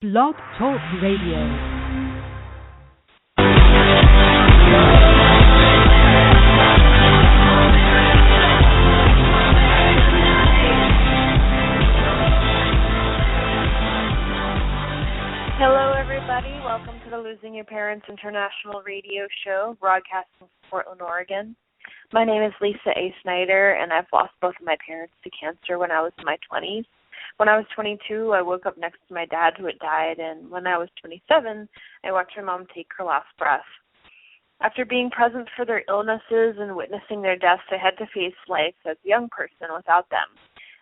Blog Talk Radio. Hello, everybody. Welcome to the Losing Your Parents International Radio Show, broadcasting from Portland, Oregon. My name is Lisa A. Snyder, and I've lost both of my parents to cancer when I was in my 20s. When I was 22, I woke up next to my dad who had died, and when I was 27, I watched my mom take her last breath. After being present for their illnesses and witnessing their deaths, I had to face life as a young person without them.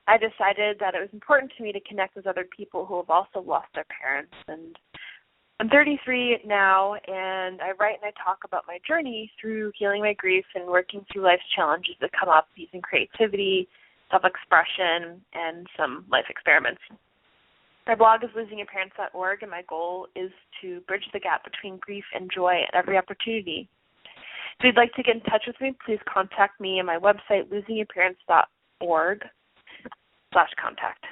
I decided that it was important to me to connect with other people who have also lost their parents. And I'm 33 now, and I write and I talk about my journey through healing my grief and working through life's challenges that come up using creativity, self-expression, and some life experiments. My blog is losingyourparents.org, and my goal is to bridge the gap between grief and joy at every opportunity. If you'd like to get in touch with me, please contact me at my website, losingyourparents.org/contact.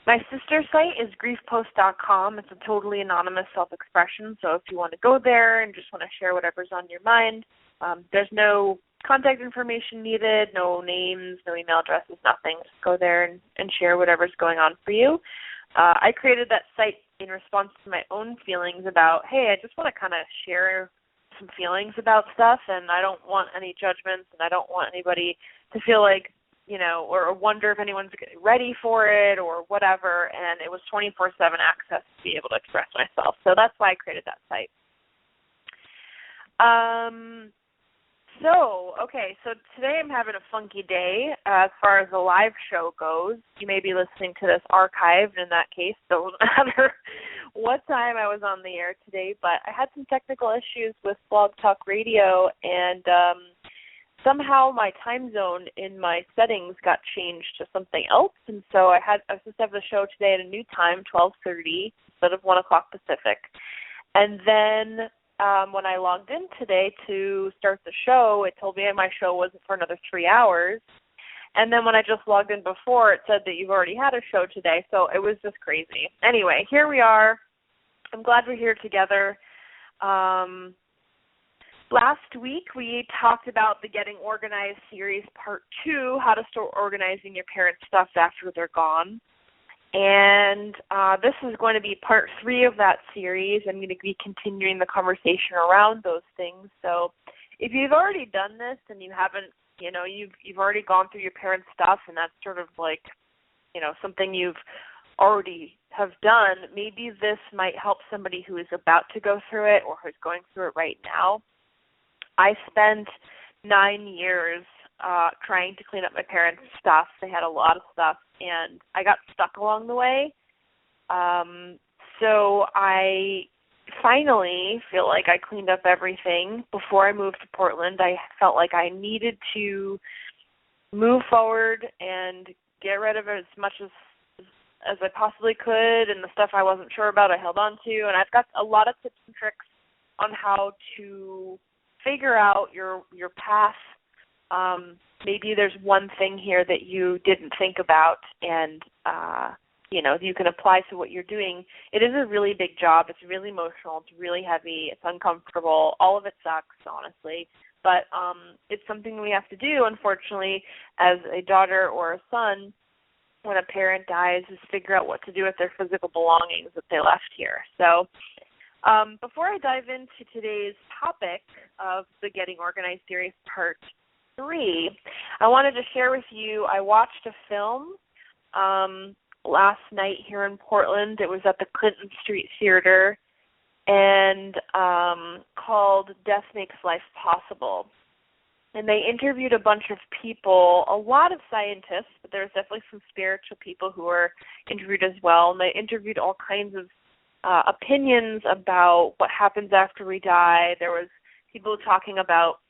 My sister site is griefpost.com. It's a totally anonymous self-expression, so if you want to go there and just want to share whatever's on your mind, there's no contact information needed, no names, no email addresses, nothing. Just go there and share whatever's going on for you. I created that site in response to my own feelings about, hey, I just want to kind of share some feelings about stuff, and I don't want any judgments, and I don't want anybody to feel like, or wonder if anyone's ready for it or whatever, and it was 24/7 access to be able to express myself. So that's why I created that site. So today I'm having a funky day as far as the live show goes. You may be listening to this archived. In that case, doesn't matter what time I was on the air today, but I had some technical issues with Blog Talk Radio, and somehow my time zone in my settings got changed to something else, and so I was supposed to have the show today at a new time, 12:30, instead of 1 o'clock Pacific. And then when I logged in today to start the show, it told me my show wasn't for another 3 hours. And then when I just logged in before, it said that you've already had a show today, so it was just crazy. Anyway, here we are. I'm glad we're here together. Last week, we talked about the Getting Organized series, Part 2, how to start organizing your parents' stuff after they're gone. And this is going to be Part 3 of that series. I'm going to be continuing the conversation around those things. So if you've already done this and you haven't, you've already gone through your parents' stuff, and that's sort of like, something you've already have done, maybe this might help somebody who is about to go through it or who's going through it right now. I spent 9 years trying to clean up my parents' stuff. They had a lot of stuff, and I got stuck along the way. So I finally feel like I cleaned up everything. Before I moved to Portland, I felt like I needed to move forward and get rid of as much as I possibly could, and the stuff I wasn't sure about I held on to. And I've got a lot of tips and tricks on how to figure out your path. Maybe there's one thing here that you didn't think about, and you can apply to what you're doing. It is a really big job. It's really emotional. It's really heavy. It's uncomfortable. All of it sucks, honestly. But it's something we have to do, unfortunately, as a daughter or a son. When a parent dies, is figure out what to do with their physical belongings that they left here. So before I dive into today's topic of the Getting Organized series, Part 3, I wanted to share with you, I watched a film last night here in Portland. It was at the Clinton Street Theater, and called Death Makes Life Possible. And they interviewed a bunch of people, a lot of scientists, but there was definitely some spiritual people who were interviewed as well. And they interviewed all kinds of opinions about what happens after we die. There was people talking about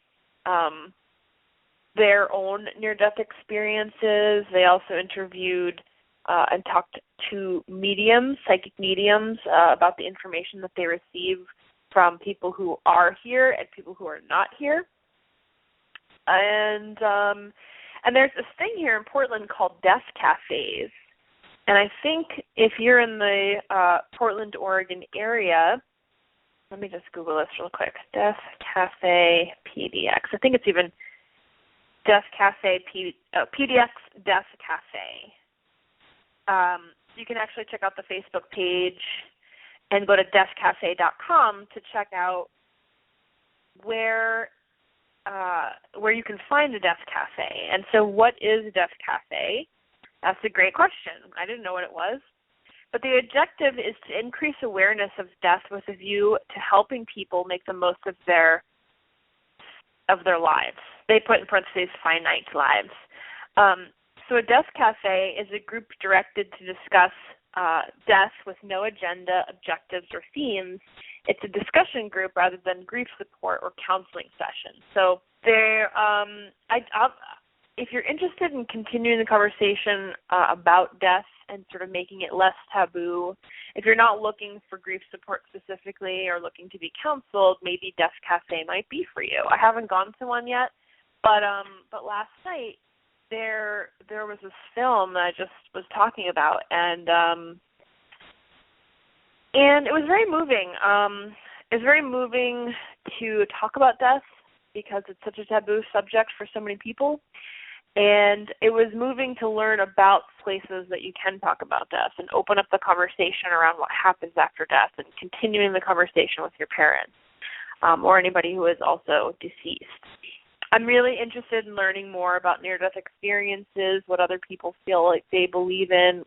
their own near-death experiences. They also interviewed and talked to mediums, psychic mediums, about the information that they receive from people who are here and people who are not here. And there's this thing here in Portland called death cafes. And I think if you're in the Portland, Oregon area, let me just Google this real quick. Death Cafe PDX. I think it's even Death Cafe PDX Death Cafe. You can actually check out the Facebook page and go to deathcafe.com to check out where you can find a Death Cafe. And so what is a Death Cafe? That's a great question. I didn't know what it was. But the objective is to increase awareness of death with a view to helping people make the most of their lives. They put in parentheses finite lives. So a Death Cafe is a group directed to discuss death with no agenda, objectives, or themes. It's a discussion group rather than grief support or counseling sessions. So if you're interested in continuing the conversation about death and sort of making it less taboo, if you're not looking for grief support specifically or looking to be counseled, maybe Death Cafe might be for you. I haven't gone to one yet, but last night there was this film that I just was talking about, and it was very moving. It was very moving to talk about death because it's such a taboo subject for so many people. And it was moving to learn about places that you can talk about death and open up the conversation around what happens after death and continuing the conversation with your parents or anybody who is also deceased. I'm really interested in learning more about near-death experiences, what other people feel like they believe in,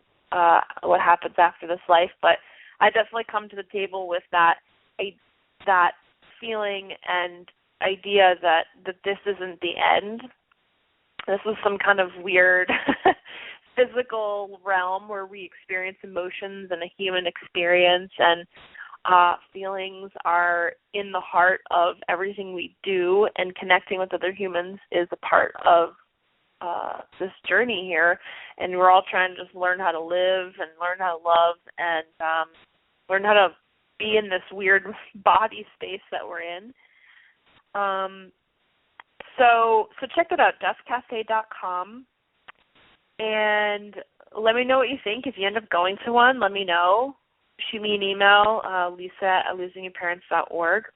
what happens after this life. But I definitely come to the table with that feeling and idea that this isn't the end. This is some kind of weird physical realm where we experience emotions and a human experience, and feelings are in the heart of everything we do, and connecting with other humans is a part of this journey here. And we're all trying to just learn how to live and learn how to love and learn how to be in this weird body space that we're in. So check that out, deathcafe.com, and let me know what you think. If you end up going to one, let me know. Shoot me an email, lisa@losingyourparents.org.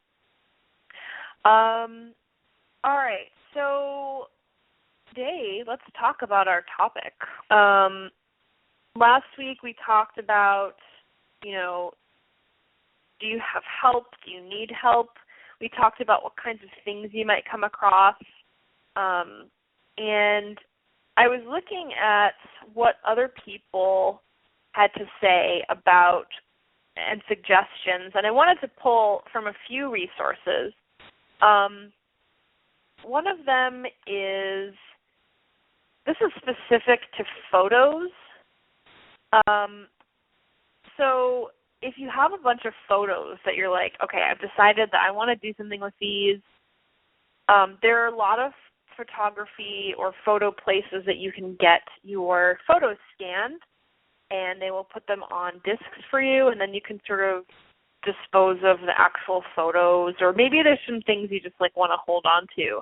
All right, so today let's talk about our topic. Last week we talked about, do you have help? Do you need help? We talked about what kinds of things you might come across, and I was looking at what other people had to say about and suggestions, and I wanted to pull from a few resources. One of them is, this is specific to photos. So if you have a bunch of photos that you're like, okay, I've decided that I want to do something with these, there are a lot of photography or photo places that you can get your photos scanned, and they will put them on discs for you, and then you can sort of dispose of the actual photos, or maybe there's some things you just want to hold on to.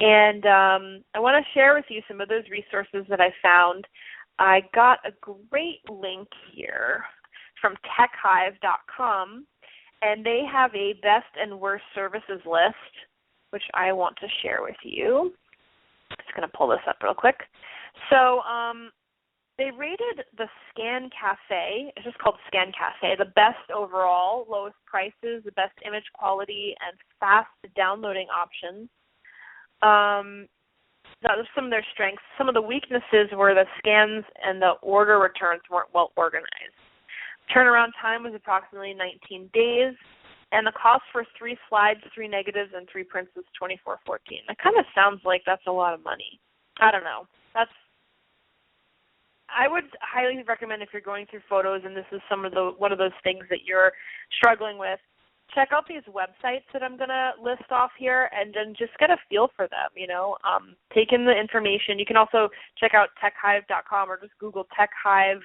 And I want to share with you some of those resources that I found. I got a great link here from techhive.com, and they have a best and worst services list, which I want to share with you. I'm just going to pull this up real quick. So they rated the Scan Cafe, it's just called Scan Cafe, the best overall, lowest prices, the best image quality, and fast downloading options. That was some of their strengths. Some of the weaknesses were the scans and the order returns weren't well organized. Turnaround time was approximately 19 days, and the cost for 3 slides, 3 negatives, and 3 prints was $24.14. That kind of sounds like that's a lot of money. I don't know. I would highly recommend, if you're going through photos and this is one of those things that you're struggling with, check out these websites that I'm going to list off here and then just get a feel for them, Take in the information. You can also check out techhive.com or just Google TechHive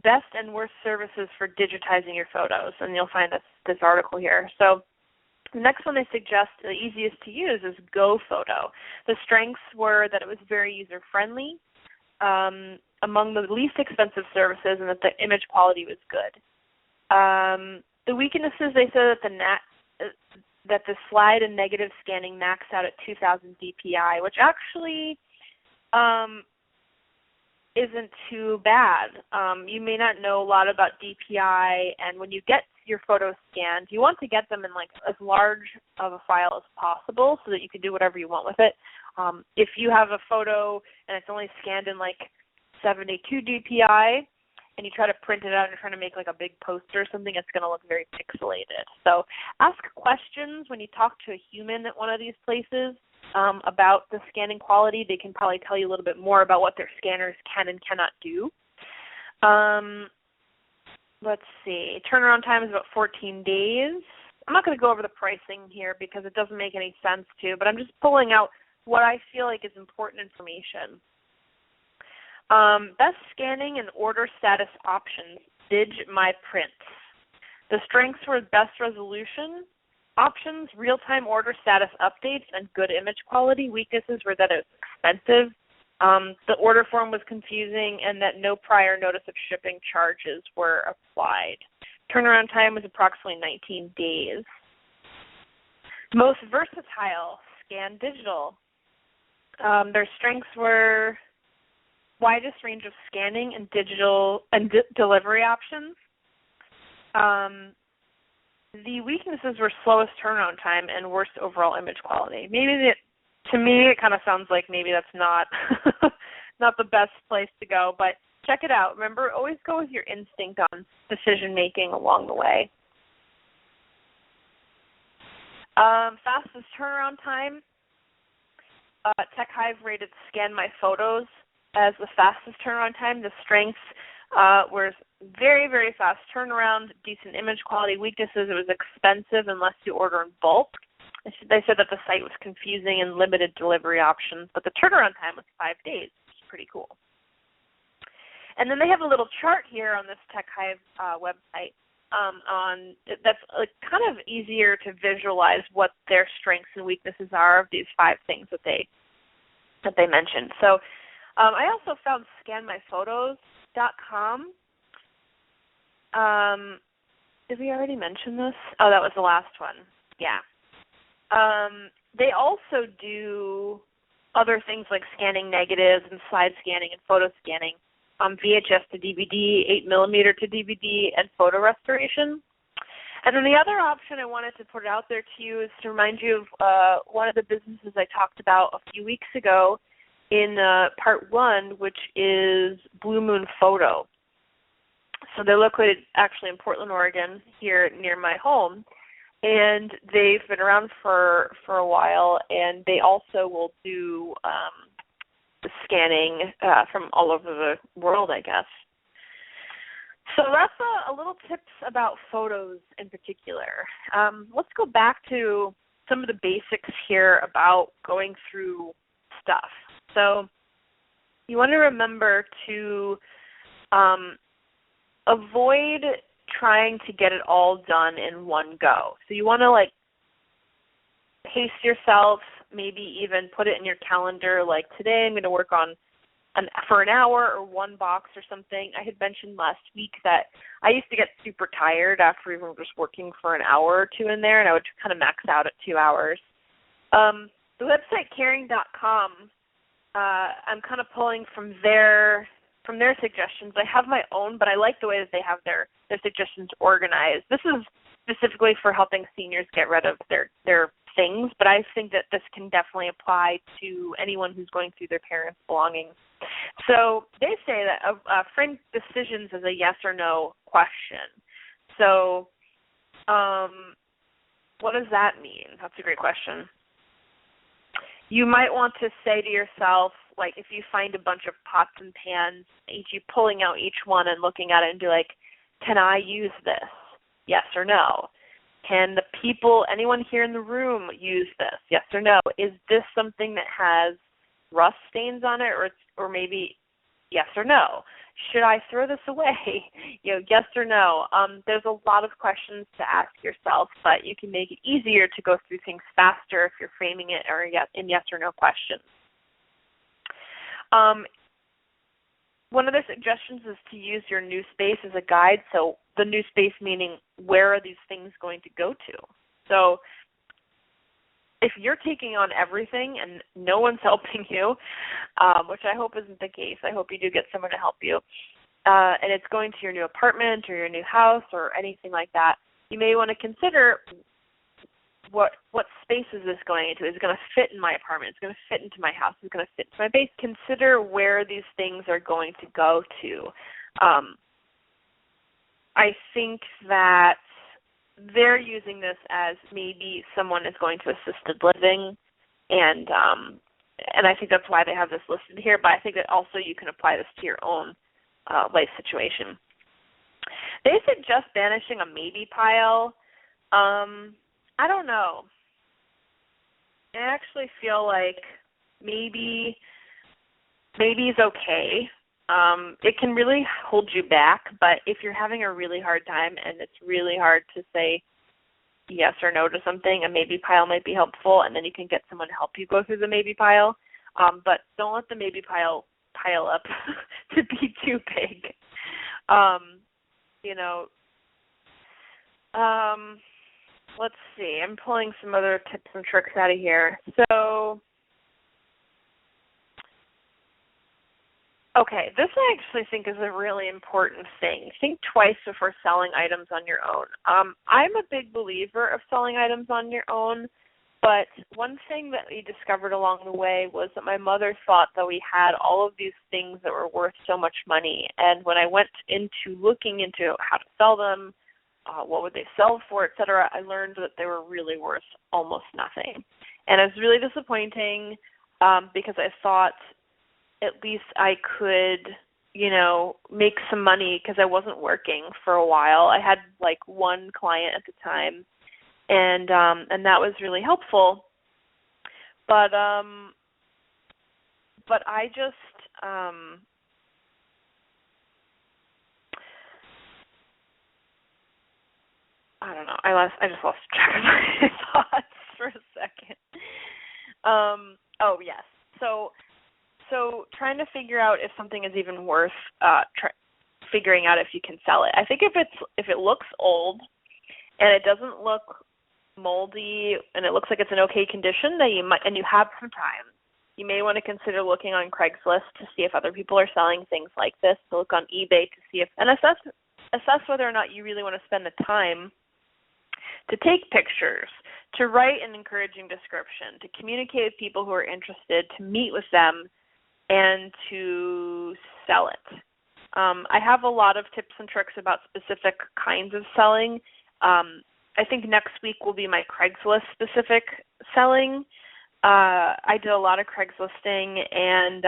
best and worst services for digitizing your photos, and you'll find this article here. So the next one they suggest, the easiest to use, is GoPhoto. The strengths were that it was very user-friendly, among the least expensive services and that the image quality was good. The weaknesses, they said that the slide and negative scanning maxed out at 2,000 dpi, which actually isn't too bad. You may not know a lot about DPI, and when you get your photos scanned, you want to get them in like as large of a file as possible so that you can do whatever you want with it. If you have a photo and it's only scanned in like 72 DPI and you try to print it out and you're trying to make like a big poster or something, it's going to look very pixelated. So ask questions when you talk to a human at one of these places about the scanning quality. They can probably tell you a little bit more about what their scanners can and cannot do. Let's see. Turnaround time is about 14 days. I'm not going to go over the pricing here because it doesn't make any sense to, but I'm just pulling out what I feel like is important information. Best scanning and order status options, My Prints. The strengths were best resolution options, real-time order status updates, and good image quality. Weaknesses were that it was expensive, the order form was confusing, and that no prior notice of shipping charges were applied. Turnaround time was approximately 19 days. Most versatile, Scan Digital. Their strengths were widest range of scanning and digital and delivery options. The weaknesses were slowest turnaround time and worst overall image quality. To me, it kind of sounds like maybe that's not not the best place to go, but check it out. Remember, always go with your instinct on decision making along the way. Fastest turnaround time. TechHive rated Scan My Photos as the fastest turnaround time. The strengths were very, very fast turnaround, decent image quality. Weaknesses, it was expensive unless you order in bulk. They said that the site was confusing and limited delivery options, but the turnaround time was 5 days, which is pretty cool. And then they have a little chart here on this TechHive website that's kind of easier to visualize what their strengths and weaknesses are of these 5 things that they mentioned. So I also found scanmyphotos.com. Did we already mention this? Oh, that was the last one. Yeah. They also do other things like scanning negatives and slide scanning and photo scanning, VHS to DVD, 8mm to DVD, and photo restoration. And then the other option I wanted to put out there to you is to remind you of one of the businesses I talked about a few weeks ago in part 1, which is Blue Moon Photo. So they're located actually in Portland, Oregon, here near my home. And they've been around for a while, and they also will do scanning from all over the world, I guess. So that's a little tips about photos in particular. Let's go back to some of the basics here about going through stuff. So you want to remember to avoid trying to get it all done in one go. So you want to pace yourself, maybe even put it in your calendar, like today I'm going to work on for an hour or one box or something. I had mentioned last week that I used to get super tired after even just working for an hour or two in there, and I would kind of max out at 2 hours. The website caring.com, I'm kind of pulling from their suggestions. I have my own, but I like the way that they have their suggestions organized. This is specifically for helping seniors get rid of their things, but I think that this can definitely apply to anyone who's going through their parents' belongings. So they say that frame decisions as a yes or no question. So what does that mean? That's a great question. You might want to say to yourself, if you find a bunch of pots and pans, you pulling out each one and looking at it and be like, can I use this? Yes or no. Can anyone here in the room use this? Yes or no. Is this something that has rust stains on it, or maybe yes or no? Should I throw this away? Yes or no. There's a lot of questions to ask yourself, but you can make it easier to go through things faster if you're framing it in yes or no questions. one of the suggestions is to use your new space as a guide. So the new space meaning, where are these things going to go to? So if you're taking on everything and no one's helping you, which I hope isn't the case, I hope you do get someone to help you, and it's going to your new apartment or your new house or anything like that, you may want to consider what space is this going into? Is it going to fit in my apartment? Is it going to fit into my house? Is it going to fit into my base? Consider where these things are going to go to. I think that they're using this as maybe someone is going to assisted living, and I think that's why they have this listed here, but I think that also you can apply this to your own life situation. They suggest banishing a maybe pile. I don't know. I actually feel like maybe is okay. It can really hold you back, but if you're having a really hard time and it's really hard to say yes or no to something, a maybe pile might be helpful, and then you can get someone to help you go through the maybe pile. But don't let the maybe pile up to be too big. Let's see. I'm pulling some other tips and tricks out of here. So, okay, this I actually think is a really important thing. Think twice before selling items on your own. I'm a big believer of selling items on your own, but one thing that we discovered along the way was that my mother thought that we had all of these things that were worth so much money, and when I went into looking into how to sell them, what would they sell for, etc., I learned that they were really worth almost nothing. And it was really disappointing because I thought at least I could, make some money because I wasn't working for a while. I had like one client at the time, and that was really helpful. But I just I don't know. I just lost track of my thoughts for a second. Oh yes. So trying to figure out if something is even worth figuring out if you can sell it. I think if it looks old and it doesn't look moldy and it looks like it's in okay condition, then you have some time, you may want to consider looking on Craigslist to see if other people are selling things like this. To look on eBay to see and assess whether or not you really want to spend the time to take pictures, to write an encouraging description, to communicate with people who are interested, to meet with them, and to sell it. I have a lot of tips and tricks about specific kinds of selling. I think next week will be my Craigslist-specific selling. I did a lot of Craiglisting and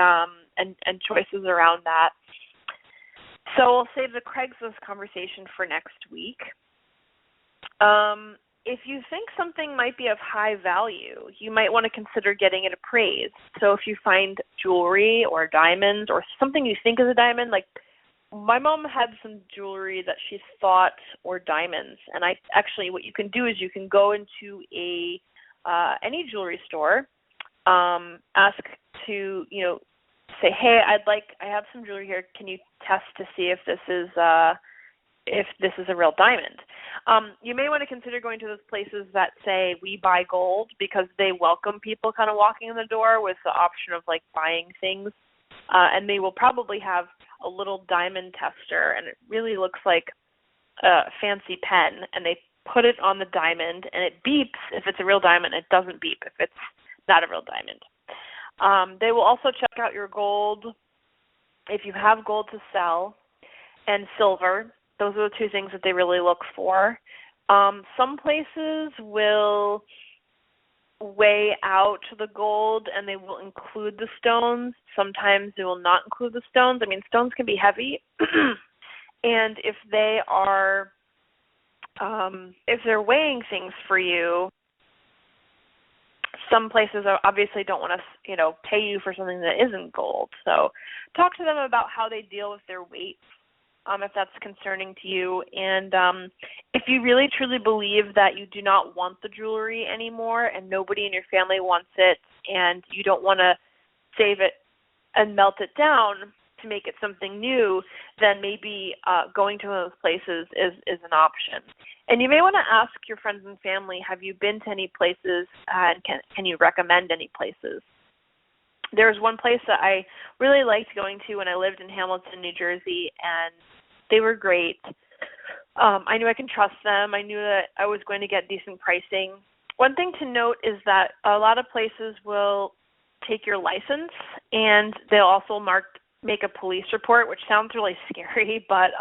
choices around that. So I'll save the Craigslist conversation for next week. If you think something might be of high value, you might want to consider getting it appraised. So if you find jewelry or diamonds or something you think is a diamond, like my mom had some jewelry that she thought were diamonds, and what you can do is you can go into any jewelry store, ask to say, hey, I have some jewelry here. Can you test to see if this is a real diamond? You may want to consider going to those places that say we buy gold, because they welcome people kind of walking in the door with the option of like buying things, and they will probably have a little diamond tester, and it really looks like a fancy pen, and they put it on the diamond and it beeps if it's a real diamond. It doesn't beep if it's not a real diamond. They will also check out your gold if you have gold to sell, and silver. Those are the two things that they really look for. Some places will weigh out the gold and they will include the stones. Sometimes they will not include the stones. I mean, stones can be heavy. And if they are, if they're weighing things for you, some places obviously don't want to, pay you for something that isn't gold. So talk to them about how they deal with their weight, if that's concerning to you. And if you really truly believe that you do not want the jewelry anymore and nobody in your family wants it and you don't want to save it and melt it down, to make it something new, then maybe going to those places is an option. And you may want to ask your friends and family, have you been to any places, and can you recommend any places? There's one place that I really liked going to when I lived in Hamilton, New Jersey, and they were great. I knew I can trust them. I knew that I was going to get decent pricing. One thing to note is that a lot of places will take your license, and they'll also make a police report, which sounds really scary, but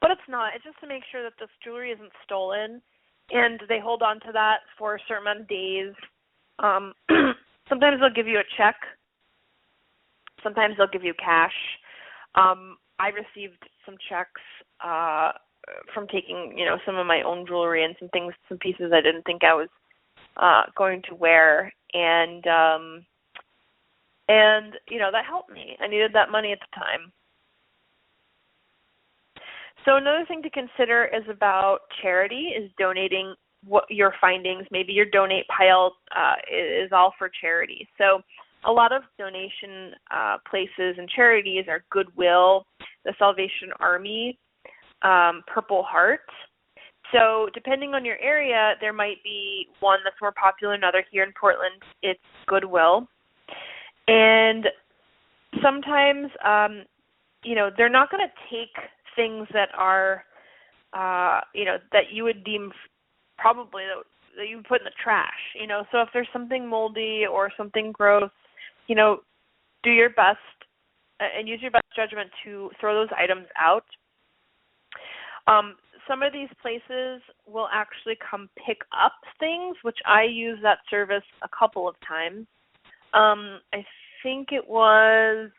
it's not. It's just to make sure that this jewelry isn't stolen, and they hold on to that for a certain amount of days. Sometimes they'll give you a check. Sometimes they'll give you cash. I received some checks from taking, some of my own jewelry and some pieces I didn't think I was going to wear, and that helped me. I needed that money at the time. So another thing to consider is about charity, is donating what your findings. Maybe your donate pile is all for charity. So a lot of donation places and charities are Goodwill, the Salvation Army, Purple Heart. So depending on your area, there might be one that's more popular than another. Here in Portland, it's Goodwill. And sometimes, they're not going to take things that are, that you would deem probably that you would put in the trash. So if there's something moldy or something gross, do your best and use your best judgment to throw those items out. Some of these places will actually come pick up things, which I use that service a couple of times. I think it was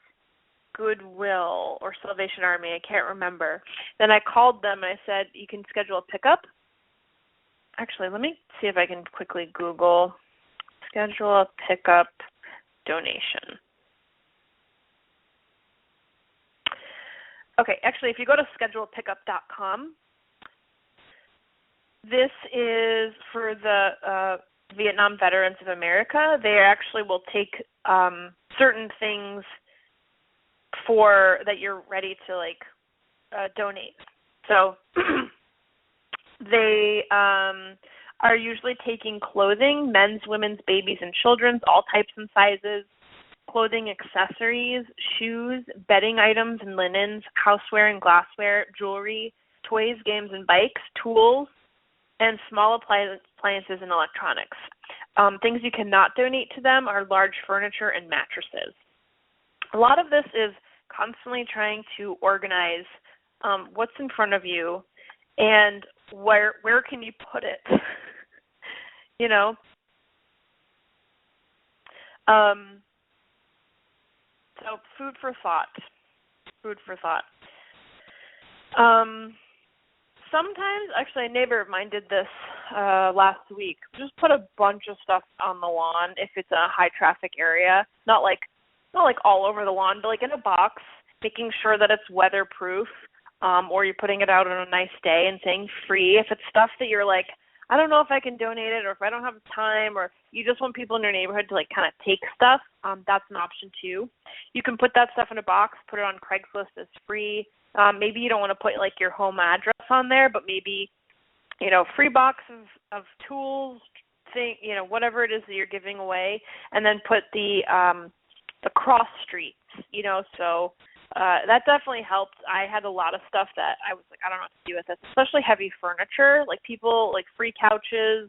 Goodwill or Salvation Army. I can't remember. Then I called them and I said, you can schedule a pickup. Actually, let me see if I can quickly Google schedule a pickup donation. Okay, actually, if you go to schedulepickup.com, this is for the Vietnam Veterans of America. They actually will take certain things for that you're ready to donate. So they are usually taking clothing, men's, women's, babies, and children's, all types and sizes, clothing, accessories, shoes, bedding items and linens, houseware and glassware, jewelry, toys, games and bikes, tools, and small appliances and electronics. Things you cannot donate to them are large furniture and mattresses. A lot of this is constantly trying to organize what's in front of you and where can you put it. So food for thought. Sometimes, actually, a neighbor of mine did this last week. Just put a bunch of stuff on the lawn if it's a high traffic area. Not like all over the lawn, but in a box, making sure that it's weatherproof, or you're putting it out on a nice day and saying free. If it's stuff that you're I don't know if I can donate it, or if I don't have time, or you just want people in your neighborhood to kind of take stuff, that's an option too. You can put that stuff in a box, put it on Craigslist as free. Maybe you don't want to put your home address on there, but maybe, free box of tools, whatever it is that you're giving away, and then put the cross streets, so that definitely helped. I had a lot of stuff that I was I don't know what to do with this, especially heavy furniture, people, free couches.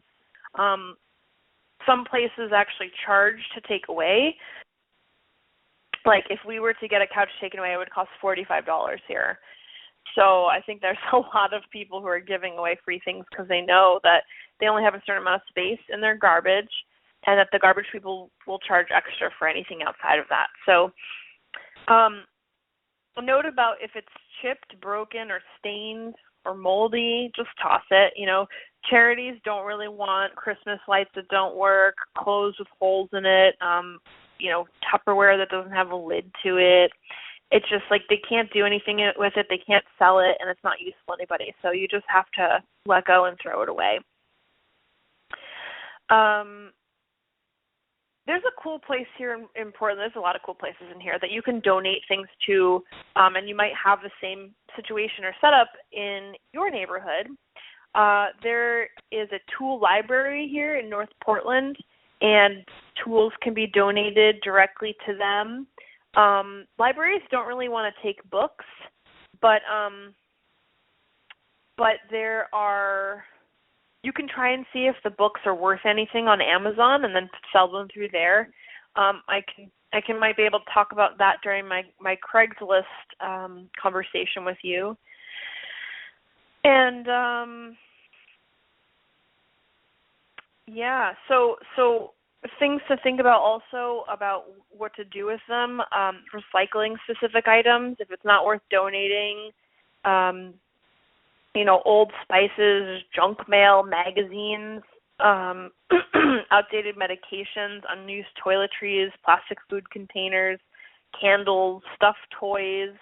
Some places actually charge to take away. If we were to get a couch taken away, it would cost $45 here. So I think there's a lot of people who are giving away free things because they know that they only have a certain amount of space in their garbage, and that the garbage people will charge extra for anything outside of that. So a note about if it's chipped, broken, or stained, or moldy, just toss it. Charities don't really want Christmas lights that don't work, clothes with holes in it, Tupperware that doesn't have a lid to it. It's just they can't do anything with it. They can't sell it, and it's not useful to anybody. So you just have to let go and throw it away. there's a cool place here in Portland. There's a lot of cool places in here that you can donate things to, and you might have the same situation or setup in your neighborhood. There is a tool library here in North Portland, and tools can be donated directly to them. Libraries don't really want to take books, but there are. You can try and see if the books are worth anything on Amazon, and then sell them through there. I might be able to talk about that during my Craigslist conversation with you. And so things to think about also about what to do with them. Recycling specific items if it's not worth donating. Old spices, junk mail, magazines, outdated medications, unused toiletries, plastic food containers, candles, stuffed toys,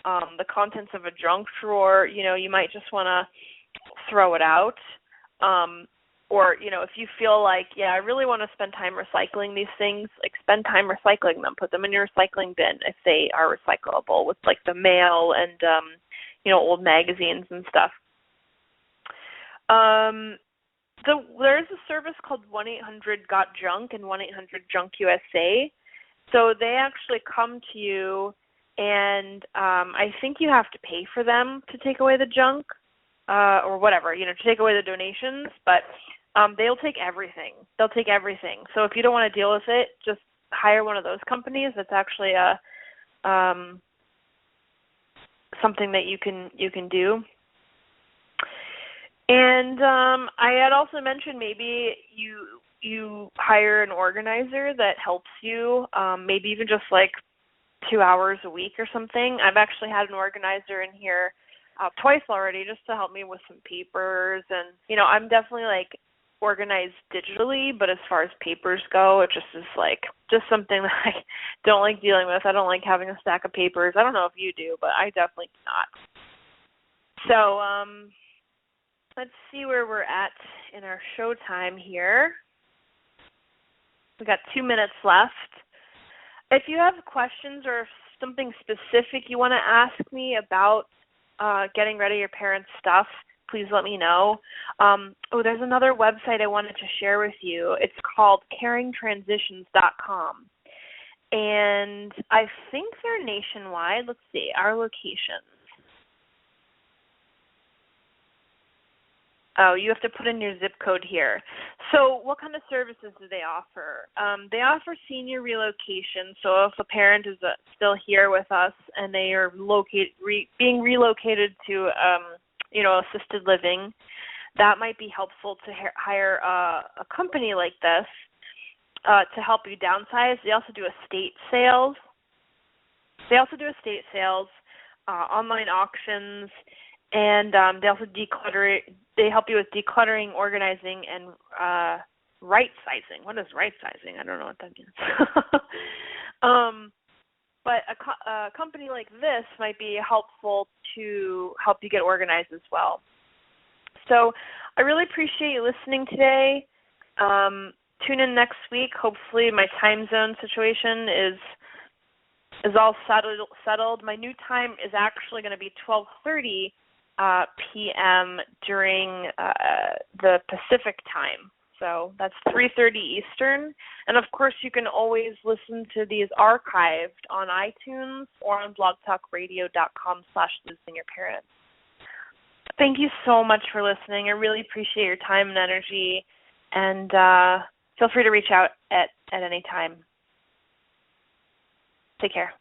the contents of a junk drawer. You might just want to throw it out. Or, if you feel like, I really want to spend time recycling these things, like spend time recycling them. Put them in your recycling bin if they are recyclable with, like, the mail and, old magazines and stuff. There's a service called 1-800-GOT-JUNK and 1-800-JUNK-USA. So they actually come to you, and I think you have to pay for them to take away the junk or whatever, to take away the donations. But they'll take everything. They'll take everything. So if you don't want to deal with it, just hire one of those companies. That's actually something that you can do. And I had also mentioned maybe you hire an organizer that helps you, maybe even just like 2 hours a week or something. I've actually had an organizer in here twice already just to help me with some papers. And, I'm definitely like organized digitally, but as far as papers go, it just is like just something that I don't like dealing with. I don't like having a stack of papers. I don't know if you do, but I definitely do not. So let's see where we're at in our show time here. We got 2 minutes left. If you have questions or something specific you want to ask me about getting rid of your parents' stuff, please let me know. There's another website I wanted to share with you. It's called caringtransitions.com. And I think they're nationwide. Let's see, our locations. Oh, you have to put in your zip code here. So what kind of services do they offer? They offer senior relocation. So if a parent is still here with us and they are being relocated to assisted living, that might be helpful to hire a company like this to help you downsize. They also do estate sales. Online auctions, and they also They help you with decluttering, organizing, and right-sizing. What is right-sizing? I don't know what that means. But a company like this might be helpful to help you get organized as well. So I really appreciate you listening today. Tune in next week. Hopefully my time zone situation is all settled. My new time is actually going to be 12:30 p.m. during the Pacific time. So that's 3:30 Eastern. And, of course, you can always listen to these archived on iTunes or on blogtalkradio.com/losingyourparents. Thank you so much for listening. I really appreciate your time and energy. And feel free to reach out at any time. Take care.